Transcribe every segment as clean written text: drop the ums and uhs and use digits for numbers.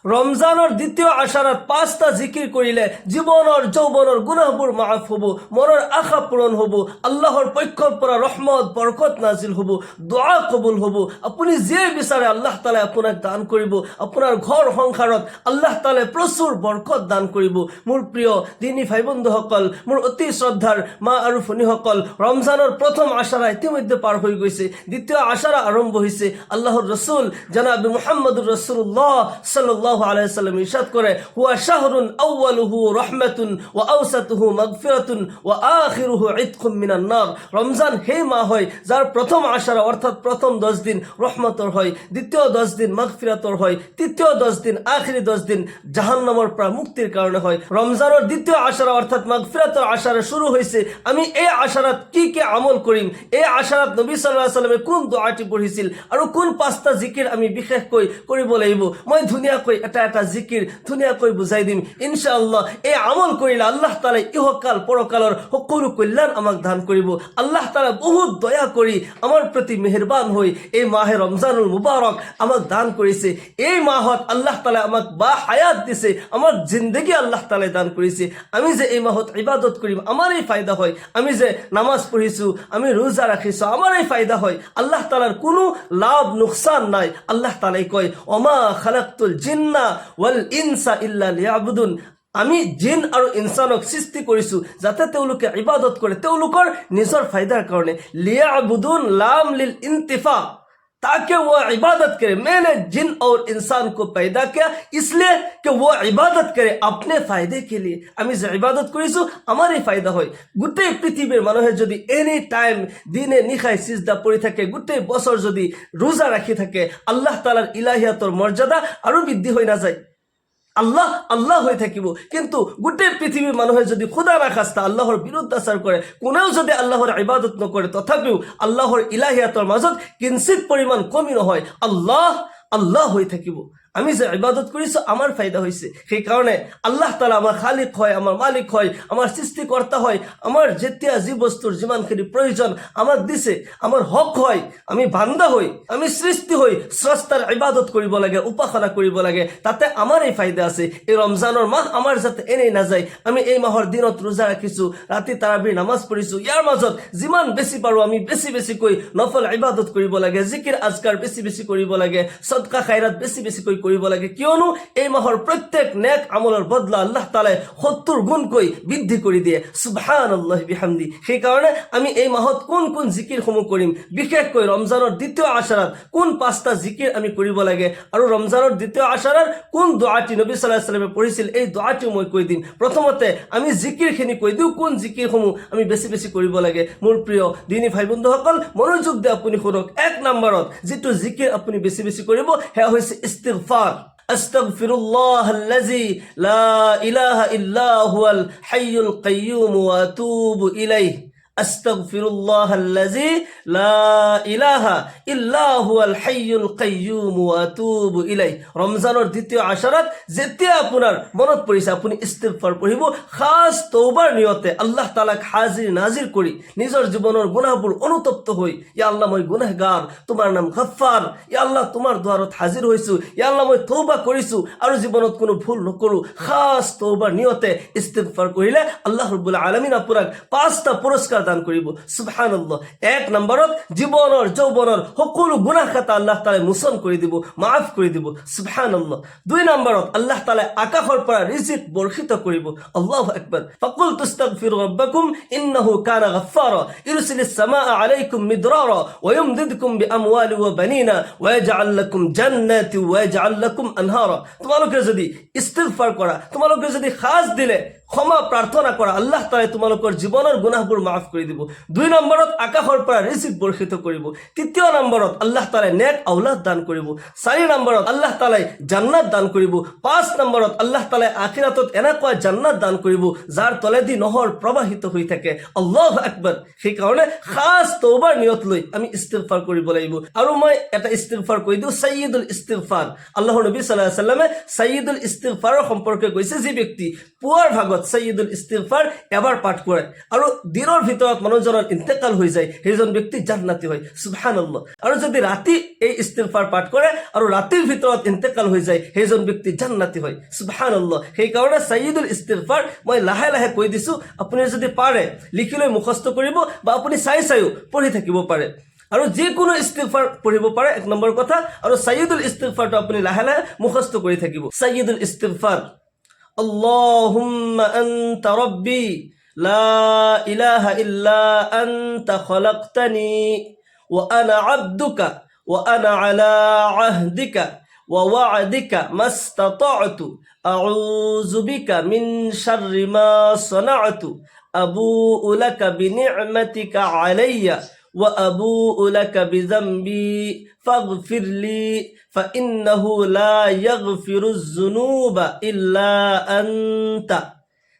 রমজানৰ দ্বিতীয় আশারাত 5টা জিকিৰ কৰিলে জীৱনৰ যৌৱনৰ গুনাহবোৰ মাফ হ'ব, মনৰ আশা পূৰণ হ'ব, আল্লাহৰ পক্ষৰ পৰা ৰহমত বৰকত নাজিল হ'ব, দোয়া কবুল হ'ব। আপুনি যে বিচাৰে আল্লাহ তাআলাই আপোনাক দান কৰিব। আপোনাৰ ঘৰ সংসাৰত আল্লাহ তাআলাই প্ৰচুৰ বৰকত দান কৰিব। মোৰ প্ৰিয় দিনী ভাই বন্ধুসকল, মোৰ অতি শ্ৰদ্ধাৰ মা আৰু ভনীসকল, ৰমজানৰ প্ৰথম আশাৰা ইতিমধ্যে পাৰ হৈ গৈছে, দ্বিতীয় আশাৰা আৰম্ভ হৈছে। আল্লাহৰ ৰসুল জনাব মুহাম্মদুৰ ৰাসূলুল্লাহ সাল্লাল্লাহু আলাইহি ওয়াসাল্লাম ইরশাদ করে, হুয়া শাহরুন আউয়ালুহু রাহমাতুন ওয়া আওসাতুহু মাগফিরাতুন ওয়া আখিরুহু ইতকুম মিনান নার। রমজান সেই মাহ হয় যার প্রথম আশারা অর্থাৎ প্রথম 10 দিন রহমতর হয়, দ্বিতীয় 10 দিন মাগফিরাতর হয়, তৃতীয় 10 দিন আখিরি 10 দিন জাহান্নামের পৰা মুক্তির কারণে হয়। রমজানের দ্বিতীয় আশারা অর্থাৎ মাগফিরাতর আশারা শুরু হয়েছে। আমি এই আশারাত কি আমল করিম, এই আশারাত নবী সাল্লাল্লাহু আলাইহি ওয়াসাল্লামে কোন দোয়াটি পঢ়িছিল আৰু কোন 5টা জিকিৰ আমি বিশেষকৈ কৰিব লাগিব, মই ধুনীয়াকৈ এটা জিকিৰ ধুনীয়াকৈ বুজাই দিম ইনশাআল্লাহ। এই আমল কৰিলে আল্লাহ তাআলাই ইহকাল পৰকালৰ সকলো কল্যাণ আমাক দান কৰিব। আল্লাহ তাআলা বহুত দয়া কৰি আমাৰ প্ৰতি মেহেৰবান হৈ এই মাহে ৰমজানুল মুবাৰক আমাক দান কৰিছে। এই মাহত আল্লাহ তাআলা আমাক বা হায়াত দিছে, আমাৰ জিন্দগী আল্লাহ তাআলাই দান কৰিছে। আমি যে এই মাহত ইবাদত কৰিম আমাৰেই ফায়দা হয়। আমি যে নামাজ পঢ়িছো, আমি রোজা রাখিছো, আমারই ফায়দা হয়। আল্লাহ তাআলার কোনো লাভ নুকসান নাই। আল্লাহ তাআলাই কয়, ওমা খালাকতুল জিন্না ওয়াল ইনসা ইল্লা লিয়াবুদুন, আমি জিন আৰু ইনসানক সৃষ্টি কৰিছো যাতে তেওঁলোকে ইবাদত কৰে, তেওঁলোকৰ নিজৰ ফায়দাৰ কাৰণে। লিয়াবুদুন লাম লিল ইন্তিফা, ताकि वो इबादत करे। मैंने जिन और इंसान को पैदा किया इसलिए कि वो इबादत करे अपने फायदे के लिए। আমি যে ইবাদত কৰিছো আমারই ফায়দা হয়। গোটেই পৃথিৱীৰ মানুহে যদি এনি টাইম দিনে নিশাই সিজদা পৰি থাকে, গোটেই বছৰ যদি রোজা ৰাখি থাকে, আল্লাহ তাআলাৰ ইলাহিয়াতৰ মৰ্যাদা আৰু বৃদ্ধি হৈ নাযায়। আল্লাহ আল্লাহ হয়ে থাকিব। কিন্তু গোটেই পৃথিবীর মানুষের যদি খুদা না খাস্তা আল্লাহর বিরুদ্ধাচার করে, কোনেও যদি আল্লাহর ইবাদত নকরে, তথাপিও আল্লাহর ইলাহিয়াতৰ মাজত কিঞ্চিত পৰিমাণ কমি নহয়, আল্লাহ আল্লাহ হয়ে থাকিব। আমি যে ইবাদত কৰিছো আমার ফায়দা হয়েছে। সেই কারণে আল্লাহ তাআলা আমার খালিক হয়, আমার মালিক হয়, আমার সৃষ্টিকর্তা হয়। আমার যেতিয়া যি বস্তুর যিমানখিনি প্রয়োজন আমাক দিছে, আমার হক হয়, আমি বান্দা হই, আমি সৃষ্টি হই, স্রষ্টার ইবাদত কৰিব লাগে, উপাসনা কৰিব লাগে, তাতে আমার এই ফায়দা আছে। এই রমজানের মাহ আমার যাতে এনেই নাযায়। আমি এই মাহৰ দিনত রোজা রাখিছো, রাতি তাৰাবিৰ নামাজ পঢ়িছো, ইয়াৰ মাজত যিমান বেছি পাৰো আমি বেছি বেছিকৈ নফল ইবাদত কৰিব লাগে, জিকিৰ আজকাৰ বেছি বেছি কৰিব লাগে, সদকা খায়ৰাত বেছি বেছিকৈ কৰিব লাগে। কিয়নো এই মাহৰ প্ৰত্যেক নেক আমলৰ বদলা আল্লাহ তাআলাই 70 গুণকৈ বৃদ্ধি কৰি দিয়ে। সুবহানাল্লাহ বিহামদি। সেই কাৰণে আমি এই মাহত কোন কোন জিকিৰসমূহ কৰিম, বিশেষকৈ ৰমজানৰ দ্বিতীয় আশাৰাত কোন 5টা জিকিৰ আমি কৰিব লাগে, আৰু ৰমজানৰ দ্বিতীয় আশাৰাৰ কোন দোয়াটি নবী সাল্লাল্লাহু আলাইহি ওয়াসাল্লামে পঢ়িছিল এই দোয়াটিও মই কৈ দিম। প্ৰথমতে আমি জিকিৰখিনি কৈ দিওঁ, কোন জিকিৰসমূহ আমি বেছি বেছি কৰিব লাগে। মোৰ প্ৰিয় দিনী ভাই বন্ধুসকল, মনোযোগ দি আপুনি শুনক। 1 নম্বৰত যিটো জিকিৰ আপুনি বেছি বেছি কৰিব সেয়া হৈছে ইস্তিগফাৰ। আস্তাগফিরুল্লাহ আল্লাযী লা ইলাহা ইল্লা হুয়াল হাইয়ুল কাইয়্যুম ওয়া আতুবু ইলাইহি। আস্তাগফিরুল্লাহ আল্লাযী লা ইলাহা ইল্লা হুয়াল হাইয়ুল কাইয়্যুম ওয়া আতুবু ইলাইহি। রমজানৰ দ্বিতীয় আশারাত যেতিয়া আপোনাৰ মনত পৰিছে আপুনি ইস্তিগফাৰ পঢ়িব, খাস তওবার নিয়তে আল্লাহ তাআলাক হাজিৰ নাজিৰ কৰি নিজৰ জীৱনৰ গুনাহবোৰ অনুতপ্ত হৈ, ইয়া আল্লাহ মই গুনাহগাৰ, তোমাৰ নাম গফফাৰ, ইয়া আল্লাহ তোমাৰ দুৱাৰত হাজিৰ হৈছো, ইয়া আল্লাহ মই তওবা কৰিছো আৰু জীৱনত কোনো ভুল নকৰো, খাস তওবার নিয়তে ইস্তিগফাৰ কৰিলে আল্লাহ ৰাব্বুল আলামিন আপোনাক 5টা পুৰস্কাৰ দান কৰিব। সুবহানাল্লাহ। 1 নম্বৰত জীৱনৰ যৌৱনৰ সকলো গুনাহ খাতা আল্লাহ তাআলাই মোচন কৰি দিব, মাফ কৰি দিব। সুবহানাল্লাহ। 2 নম্বৰত আল্লাহ তাআলাই আকাশৰ পৰা ৰিজিক বৰ্ষিত কৰিব। আল্লাহু আকবার। ফাকুল তুস্তাগফিরু রাব্বাকুম ইন্নাহু কানা গফফারা ইরসিলিস সামাআ আলাইকুম মিদরারা ওয়া ইউমদিদকুম বিআমওয়ালি ওয়া বানিনা ওয়া ইয়াজআল লাকুম জান্নাতি ওয়া ইয়াজআল লাকুম আনহারা। তোমালোকে যদি ইস্তিগফার কৰা, তোমালোকে যদি খাস দিলে ক্ষমা প্ৰাৰ্থনা কৰা, আল্লাহ তাআলাই তোমালোকৰ জীৱনৰ গুনাহবোৰ মাফ কৰি দিব। 2 নম্বৰত আকাশৰ পৰা ৰিজিক বৰ্ষিত কৰিব। 3 নম্বৰত আল্লাহ তাআলাই নেক আওলাদ দান কৰিব। 4 নম্বৰত আল্লাহ তাআলাই জান্নাত দান কৰিব। 5 নম্বৰত আল্লাহ তাআলাই আখিৰাতত এনেকুৱা জান্নাত দান কৰিব যাৰ তলেদি নহৰ প্ৰবাহিত হৈ থাকে। আল্লাহু আকবার। সেই কাৰণে খাস তওবার নিয়ত লৈ আমি ইস্তিগফাৰ কৰিব লাগিব। আৰু মই এটা ইস্তিগফাৰ কৈ দিওঁ, সাইয়্যিদুল ইস্তিগফাৰ। আল্লাহৰ নবী সাল্লাল্লাহু আলাইহি ওয়াসাল্লামে সাইয়্যিদুল ইস্তিগফাৰৰ সম্পৰ্কে কৈছে, যি ব্যক্তি পুৱাৰ ভাগত ভিতৰত সাইয়্যিদুল ইস্তিগফাৰ এবাৰ পাঠ কৰে আৰু দিনৰ ভিতৰত মানুহজনৰ ইন্তেকাল হৈ যায়, সেইজন ব্যক্তি জান্নাতি হয়। সুবহানাল্লাহ। আৰু যদি ৰাতি এই ইস্তিগফাৰ পাঠ কৰে আৰু ৰাতিৰ ভিতৰত ইন্তেকাল হৈ যায়, সেইজন ব্যক্তি জান্নাতি হয়। সুবহানাল্লাহ। সেইকাৰণে সাইয়্যিদুল ইস্তিগফাৰ মই লাহে লাহে কৈ দিছোঁ, আপুনি যদি পাৰে লিখি লৈ মুখস্থ কৰিব বা আপুনি চাইও পঢ়ি থাকিব পাৰে। আৰু যিকোনো ইস্তিগফাৰ পঢ়িব পাৰে, এক নম্বৰ কথা। আৰু সাইয়্যিদুল ইস্তিগফাৰটো আপুনি লাহে লাহে মুখস্থ কৰি থাকিব। সাইয়্যিদুল ইস্তিগফাৰ, আল্লাহুম্মা আনতা রাব্বি লা ইলাহা ইল্লা আনতা খলাকতানি ওয়া আনা আবদুকা ওয়া আনা আলা আহদিকা ওয়া ওয়া'দিকা মাস্তাতা'তু আউযু বিকা মিন শাররি মা সানা'তু আবুউ লাকা বিনি'মাতিকা আলাইয়া وأبوء لك بذنبي فاغفر لي فإنه لا يغفر الذنوب إلا أنت।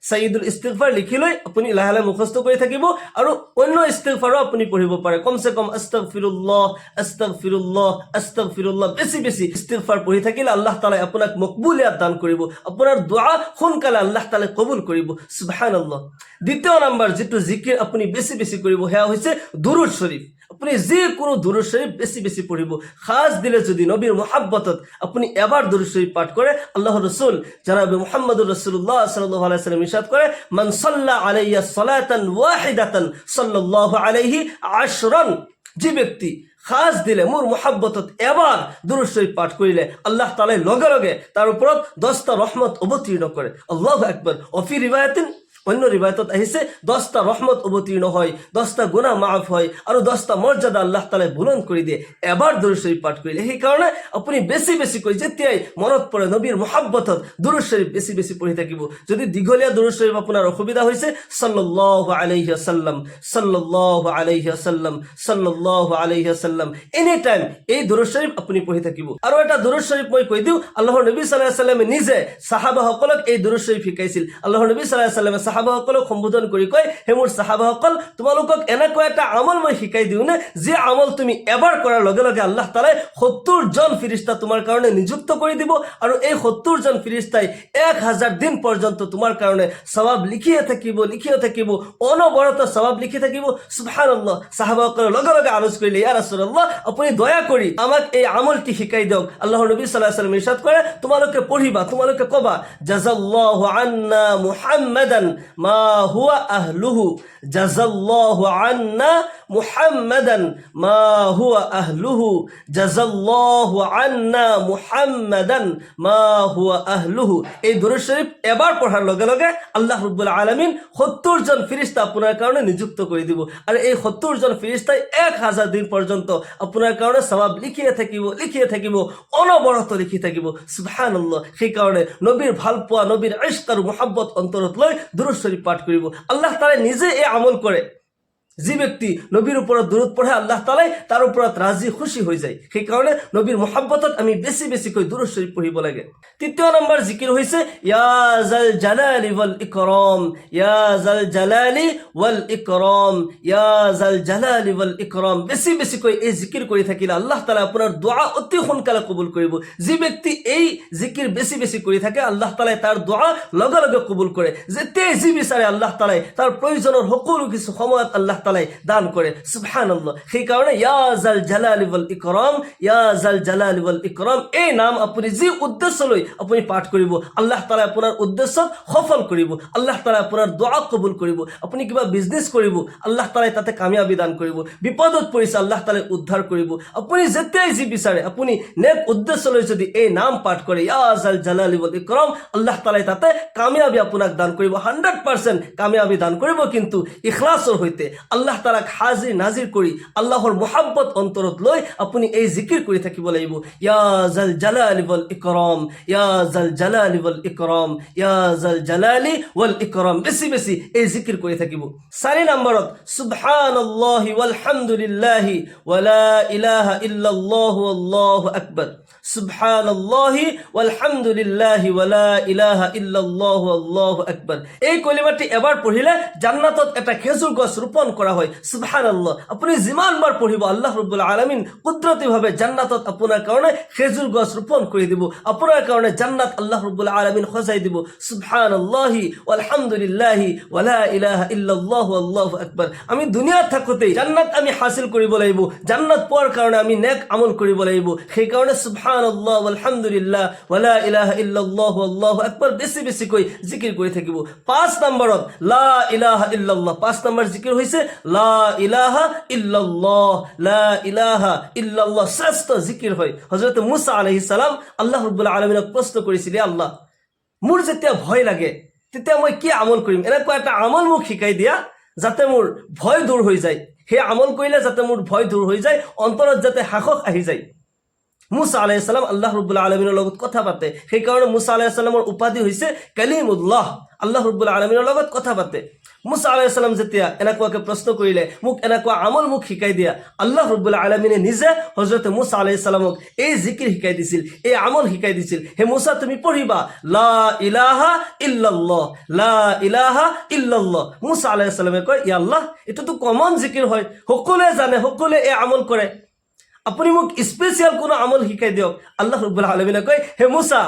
সাইয়্যিদুল ইস্তিগফাৰ লিখি লৈ আপুনি লাহে লাহে মুখস্থ কৰি থাকিব আৰু অন্য ইস্তিগফাৰো আপুনি পঢ়িব পাৰে। কমসে কম আস্তাগফিৰুল্লাহ আস্তাগফিৰুল্লাহ আস্তাগফিৰুল্লাহ বেছি বেছি ইস্তিগফাৰ পঢ়ি থাকিলে আল্লাহ তাআলাই আপোনাক মকবুলিয়াত দান কৰিব, আপোনাৰ দুআ সোনকালে আল্লাহ তাআলাই কবুল কৰিব। সুবহানাল্লাহ। দ্বিতীয় নাম্বাৰ যিটো জিকিৰ আপুনি বেছি বেছি কৰিব সেয়া হৈছে দুৰুদ শৰীফ। আপুনি যিকোনো দুৰুদ শৰীফ বেছি বেছি পঢ়িব। খাস দিলে যদি নবীৰ মহাব্বতত আপুনি এবাৰ দুৰুদ শৰীফ পাঠ কৰে, আল্লাহৰ রাসূল জনাবে মুহাম্মদুর রাসূলুল্লাহ সাল্লাল্লাহু আলাইহি ওয়াসাল্লাম ইরশাদ করে, মান সাল্লা আলাইয়া সালাতান ওয়াহিদাতান সাল্লাল্লাহু আলাইহি আশরান। যে ব্যক্তি খাস দিলে মোর মহাব্বতত এবাৰ দুৰুদ শৰীফ পাঠ কৰিলে আল্লাহ তাআলাই লগে লগে তাৰ ওপৰত 10টা ৰহমত অৱতীৰ্ণ কৰে। আল্লাহু আকবার। অফি রিবায়াতিন, অন্য রিবায়তত আহিছে 10টা রহমত অবতীর্ণ হয়, 10টা গুনাহ মাফ হয় আৰু 10টা মর্যাদা আল্লাহ তাআলাই বুলন্দ কৰি দিয়ে এবাৰ দুৰুদ শৰীফ পাঠ কৰিলে। সেই কাৰণে আপুনি বেছি বেছি কৈ যেতিয়াই মনত পৰে নবীৰ মহাব্বতত দুৰুদ শৰীফ বেছি বেছি পঢ়ি থাকিব। যদি দীঘলীয়া দুৰুদ শৰীফ আপোনাৰ অসুবিধা হৈছে, সাল্লাল্লাহু আলাইহি ওয়াসাল্লাম সাল্লাল্লাহু আলাইহি ওয়াসাল্লাম সাল্লাল্লাহু আলাইহি ওয়াসাল্লাম এনি টাইম এই দুৰুদ শৰীফ আপুনি পঢ়ি থাকিব। আৰু এটা দুৰুদ শৰীফ মই কৈ দিওঁ, আল্লাহৰ নবী সাল্লাল্লাহু আলাইহি ওয়াসাল্লামে নিজে সাহাবাসকলক এই দুৰুদ শৰীফ শিকাইছিল। আল্লাহৰ নবী সাল্লাল্লাহু আলাইহি ওয়াসাল্লামে সাহাবাসকলক সম্বোধন কৰি কয়, হে মোৰ সাহাবাসকল, তোমালোকক এনেকুৱা এটা আমল মই শিকাই দিওঁ নে যে আমল তুমি এবাৰ কৰাৰ লগে লগে আল্লাহ তাআলাই 70 জন ফেৰেশতা তোমাৰ কাৰণে নিযুক্ত কৰি দিব আৰু এই 70 জন ফেৰেশতাই 1000 দিন পৰ্যন্ত তোমাৰ কাৰণে সওয়াব লিখিয়ে থাকিব, অনবৰত সওয়াব লিখি থাকিব। সুবহানাল্লাহ। সাহাবাসকলে লগে লগে আৰজ কৰিলে, ইয়া রাসূলুল্লাহ, আপুনি দয়া কৰি আমাক এই আমলটি শিকাই দিয়ক। আল্লাহৰ নবী সাল্লাল্লাহু আলাইহি ওয়াসাল্লাম ইরশাদ কৰে, তোমালোকে পঢ়িবা, তোমালোকে কবা, জাযাল্লাহু আন্না মুহাম্মাদান মা হুয়া আহলুহু, জাযাল্লাহু আন্না মুহাম্মাদান মা হুয়া আহলুহু, জাযাল্লাহু আন্না মুহাম্মাদান মা হুয়া আহলুহু। এই দুরূদ শরীফ এবাৰ পঢ়াৰ লগে লগে আল্লাহ রাব্বুল আলামিন 70 জন ফেরেশতা আপোনাৰ কাৰণে নিযুক্ত কৰি দিব আৰু এই 70 জন ফেরেশতাই 1000 দিন পৰ্যন্ত আপোনাৰ কাৰণে সওয়াব লিখিয়ে থাকিব, অনবৰত লিখি থাকিব। সুবহানাল্লাহ। সেই কাৰণে নবীৰ ভাল পোৱা, নবীৰ ইশক আৰু মুহাব্বত অন্তৰত লৈ দুরূদ শরীফ পাঠ কৰিব। আল্লাহ তাআলা নিজে এই আমল কৰে। যে ব্যক্তি নবীর ওপৰত দুরূদ পঢ়ে আল্লাহ তাআলাই তাৰ ওপৰত ৰাজি খুশি হৈ যায়। সেই কাৰণে নবীৰ মহাব্বতত আমি বেছি বেছিকৈ দুরূদ শরীফ পঢ়িব লাগে। তৃতীয় নম্বৰ জিকিৰ হৈছে ইয়া জাল জালালি ওয়াল ইকৰাম, ইয়া জাল জালালি ওয়াল ইকৰাম, ইয়া জাল জালালি ওয়াল ইকৰাম। বেছি বেছিকৈ এই জিকিৰ কৰি থাকিলে আল্লাহ তাআলা আপোনাৰ দুআ অতি সোনকালে কবুল কৰিব। যে ব্যক্তি এই জিকিৰ বেছি বেছি কৰি থাকে আল্লাহ তাআলাই তাৰ দুআ লগে লগে কবুল কৰে। যেতিয়াই যি বিচাৰে আল্লাহ তাআলাই তাৰ প্ৰয়োজনৰ সকলো কিছু সময়ত আল্লাহ তাআলাই দান কৰে। সুবহানাল্লাহ। সেই কাৰণে ইয়া জাল জালালি ওয়াল ইকৰাম, ইয়া জাল জালালি ওয়াল ইকৰাম এই নাম আপুনি যি উদ্দেশ্য লৈ আপুনি পাঠ কৰিব আল্লাহ তাআলা আপোনাৰ উদ্দেশ্যক সফল কৰিব, আল্লাহ তাআলা আপোনাৰ দুআ কবুল কৰিব। আপুনি কিবা বিজনেছ কৰিব আল্লাহ তাআলাই তাতে কামিয়াবি দান কৰিব, বিপদত পৰিছে আল্লাহ তাআলাই উদ্ধাৰ কৰিব। আপুনি যেতিয়াই যি বিচাৰে আপুনি নেক উদ্দেশ্য লৈ যদি এই নাম পাঠ কৰে ইয়া জাল জালালি ওয়াল ইকৰাম, আল্লাহ তাআলাই তাতে কামিয়াবি আপোনাক দান কৰিব, 100% কামিয়াবি দান কৰিব। কিন্তু ইখলাসৰ সৈতে আল্লাহ তাআলাক হাজিৰ নাজিৰ কৰি আল্লাহৰ মুহাব্বত অন্তৰত লৈ আপুনি এই জিকিৰ কৰি থাকিব লাগিব। ইয়া জাল জালালি ওয়াল ইকৰাম, ইয়া জাল জালালি ওয়াল ইকৰাম, ইয়া জাল জালালি ওয়াল ইকৰাম। বেছি বেছি এই জিকিৰ কৰি থাকিব। 4 নম্বৰত সুবহানাল্লাহি ওয়াল হামদুলিল্লাহি ওয়া লা ইলাহা ইল্লাল্লাহু আল্লাহু আকবার। সুবহানাল্লাহি ওয়ালহামদুলিল্লাহি ওয়ালা ইলাহা ইল্লাল্লাহু আল্লাহু আকবার। এই কলিমাটি এবাৰ পঢ়িলে জান্নাতত এটা খেজুৰ গছ ৰোপণ কৰা হয়। সুবহানাল্লাহ। আপুনি যিমানবাৰ পঢ়িব আল্লাহ ৰাব্বুল আলামিন কুদৰতীভাৱে জান্নাতত আপোনাৰ কাৰণে খেজুৰ গছ ৰোপণ কৰি দিব। আপোনাৰ কাৰণে জান্নাত আল্লাহ ৰাব্বুল আলামিন সজাই দিব। সুবহানাল্লাহি ওয়ালহামদুলিল্লাহি ওয়ালা ইলাহা ইল্লাল্লাহু আল্লাহু আকবার। আমি দুনিয়াত থাকোতেই জান্নাত আমি হাসিল কৰিব লাগিব। জান্নাত পোৱাৰ কাৰণে আমি নেক আমল কৰিব লাগিব। সেই কাৰণে সুবহানাল্লাহ ওয়ালহামদুলিল্লাহ ওয়ালা ইলাহা ইল্লাল্লাহু আল্লাহু আকবার বেছি বেছিকৈ জিকিৰ কৰি থাকিব। 5 নম্বৰত লা ইলাহা ইল্লাল্লাহ। 5 নম্বৰ জিকিৰ হৈছে লা ইলাহা ইল্লাল্লাহ। লা ইলাহা ইল্লাল্লাহ শ্ৰেষ্ঠ জিকিৰ হয়। হযরত মুসা আলাইহিস সালাম আল্লাহ ৰাব্বুল আলামিনক প্ৰশ্ন কৰিছিল, আল্লাহ, মোৰ যেতিয়া ভয় লাগে তেতিয়া মই কি আমল কৰিম? এনেকুৱা এটা আমল মোক শিকাই দিয়া যাতে মোৰ ভয় দূৰ হৈ যায়। সেই আমল কৰিলে যাতে মোৰ ভয় দূৰ হৈ যায়, অন্তৰত যাতে সাহস আহি যায়। মুসা আলাইহিস সালাম আল্লাহ ৰাব্বুল আলামিনৰ লগত কথা পাতে। সেই কাৰণে মুসা আলাইহিস সালামৰ উপাধি হৈছে কালিমুল্লাহ। আল্লাহ ৰাব্বুল আলামিনৰ লগত কথা পাতে। মুসা আলাইহিস সালাম যেতিয়া এনেকুৱাকে প্ৰশ্ন কৰিলে, মোক এনেকুৱা আমল মোক শিকাই দিয়া, আল্লাহ ৰাব্বুল আলামিনে নিজে হযরত মুসা আলাইহিস সালামক এই জিকিৰ শিকাই দিছিল, এই আমল শিকাই দিছিল। হে মুসা, তুমি পঢ়িবা লা ইলাহা ইল্লাল্লাহ, লা ইলাহা ইল্লাল্লাহ। মুসা আলাইহিস সালামে কয়, ইয়া আল্লাহ, এটোতো কমন জিকিৰ হয়, সকলোৱে জানে, সকলোৱে এই আমল কৰে, আপুনি মোক স্পেচিয়েল কোনো আমল শিকাই দিয়ক। আল্লাহ ৰাব্বুল আলামিনে কয়, হে মুসা,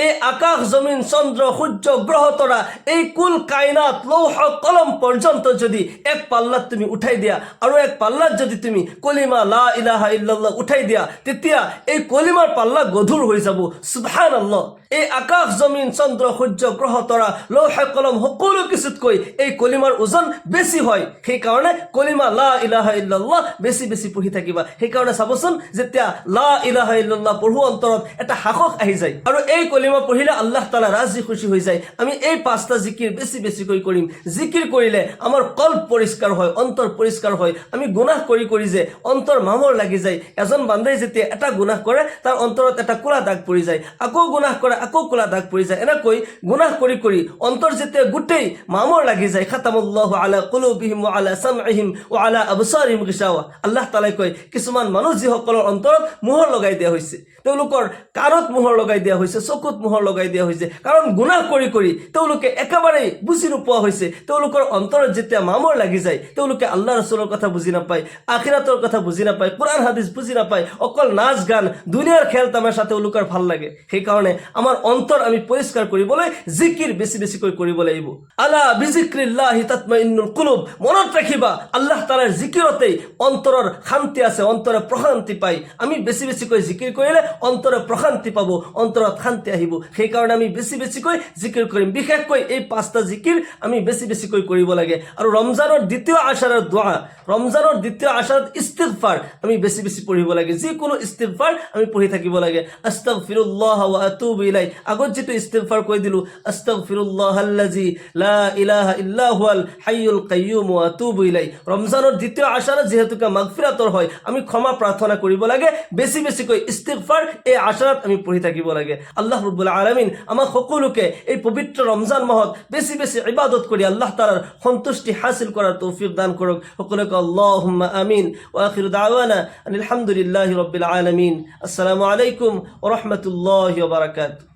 এই আকাশ জমিন চন্দ্ৰ সূৰ্য গ্ৰহ তৰা এই কুল কায়নাত লৌহ কলম পৰ্যন্ত যদি এক পাল্লাত তুমি উঠাই দিয়া আৰু এক পাল্লাত যদি তুমি কলিমা লা ইলাহা ইল্লাল্লাহ উঠাই দিয়া, তেতিয়া এই কলিমাৰ পাল্লা গধুৰ হৈ যাব। সুবহানাল্লাহ। এই আকাশ জমিন চন্দ্ৰ সূৰ্য গ্ৰহ তৰা লৌহ কলম সকলো কিছুতকৈ এই কলিমাৰ ওজন বেছি হয়। সেইকাৰণে কলিমা লা ইলাহা ইল্লাল্লাহ বেছি বেছি পঢ়ি থাকিবা। সেইকাৰণে চাবচোন, যেতিয়া লা ইলাহা ইল্লাল্লাহ পঢ়ো অন্তৰত এটা সাহস আহি যায় আৰু এই কলিমা পঢ়িলে আল্লাহ তাআলা ৰাজি খুশি হৈ যায়। আমি এই 5টা জিকিৰ বেছি বেছিকৈ কৰিম। জিকিৰ কৰিলে আমাৰ কল্ব পৰিষ্কাৰ হয়, অন্তৰ পৰিষ্কাৰ হয়। আমি গুনাহ কৰি কৰি যে অন্তৰ মামৰ লাগি যায়। এজন বান্দাই যেতিয়া এটা গুনাহ কৰে তাৰ অন্তৰত এটা কোলা দাগ পৰি যায়, আকৌ গুনাহ কৰে আকৌ কোলা দাগ পৰি যায়। এনেকৈ গুনাহ কৰি কৰি অন্তৰ যেতিয়া গোটেই মামৰ লাগি যায়, খাতামাল্লাহু আলা কুলুবিহিম ওয়া আলা সামঈহিম ওয়া আলা আবসারিহিম গিশাওয়া। আল্লাহ তাআলাই কয়, কিছুমান মানুহ যিসকলৰ অন্তৰত মোহৰ লগাই দিয়া হৈছে, তেওঁলোকৰ কাণত মোহৰ লগাই দিয়া হৈছে, চকুত মোহৰ লগাই দিয়া হৈছে, কাৰণ গুনাহ কৰি কৰি তেওঁলোকে একেবাৰে বুজি নোপোৱা হৈছে। তেওঁলোকৰ অন্তৰত যেতিয়া মামৰ লাগি যায়, তেওঁলোকে আল্লাহ ৰাসূলৰ কথা বুজি নাপায়, আখিৰাতৰ কথা বুজি নাপায়, কোৰআন হাদিস বুজি নাপায়, অকল নাচ গান দুনিয়াৰ খেল তামাশা তেওঁলোকৰ ভাল লাগে। সেইকাৰণে আমাৰ অন্তৰ আমি পৰিষ্কাৰ কৰিবলৈ জিকিৰ বেছি বেছিকৈ কৰিব লাগিব। আলা বিজিক্ৰিল্লাহি তাতমাইন্নুল কুলুব। মনত ৰাখিবা, আল্লাহ তাআলাৰ জিকিৰতেই অন্তৰৰ শান্তি আছে, অন্তৰে প্ৰশান্তি পায়। আমি বেছি বেছিকৈ জিকিৰ কৰিলে অন্তৰে প্ৰশান্তি পাব, অন্তৰত শান্তি আহিব। সেইকাৰণে আমি বেছি বেছিকৈ জিকিৰ কৰিম। বিশেষকৈ এই 5টা জিকিৰ আমি বেছি বেছিকৈ কৰিব লাগে। আৰু ৰমজানৰ দ্বিতীয় আশাৰৰ দোয়া, ৰমজানৰ দ্বিতীয় আশাৰত ইস্তিগফাৰ আমি বেছি বেছি পঢ়িব লাগে। যিকোনো ইস্তিগফাৰ আমি পঢ়ি থাকিব লাগে। আস্তাগফিৰুল্লাহ ওয়া আতুবু ইলাইহি। আগত যেটো ইস্তিগফাৰ কৈ দিলো, আস্তাগফিৰুল্লাহাল্লাযী লা ইলাহা ইল্লা হুৱাল হাইয়ুল কাইয়্যুম ওয়া আতুবু ইলাইহি। ৰমজানৰ দ্বিতীয় আশাৰত যেহেতুকে মাগফিৰাতৰ হয়, আমি ক্ষমা প্ৰাৰ্থনা কৰিব লাগে। বেছি বেছিকৈ ইস্তিগফাৰ এই আশাৰত আমি পঢ়ি থাকিব লাগে। আল্লাহ ৰাব্বুল আলামিন আমাক সকলোকে এই পবিত্ৰ ৰমজান মাহত বেছি বেছি ইবাদত কৰি আল্লাহ তাআলাৰ সন্তুষ্টি হাসিল কৰাৰ তৌফিক দান কৰক। সকলোকে আল্লাহুম্মা আমিন। ওয়া আখিরু দাওয়ানা আলহামদুলিল্লাহি রাব্বিল আলামিন। আসসালামু আলাইকুম ওয়া রাহমাতুল্লাহি ওয়া বারাকাতুহু।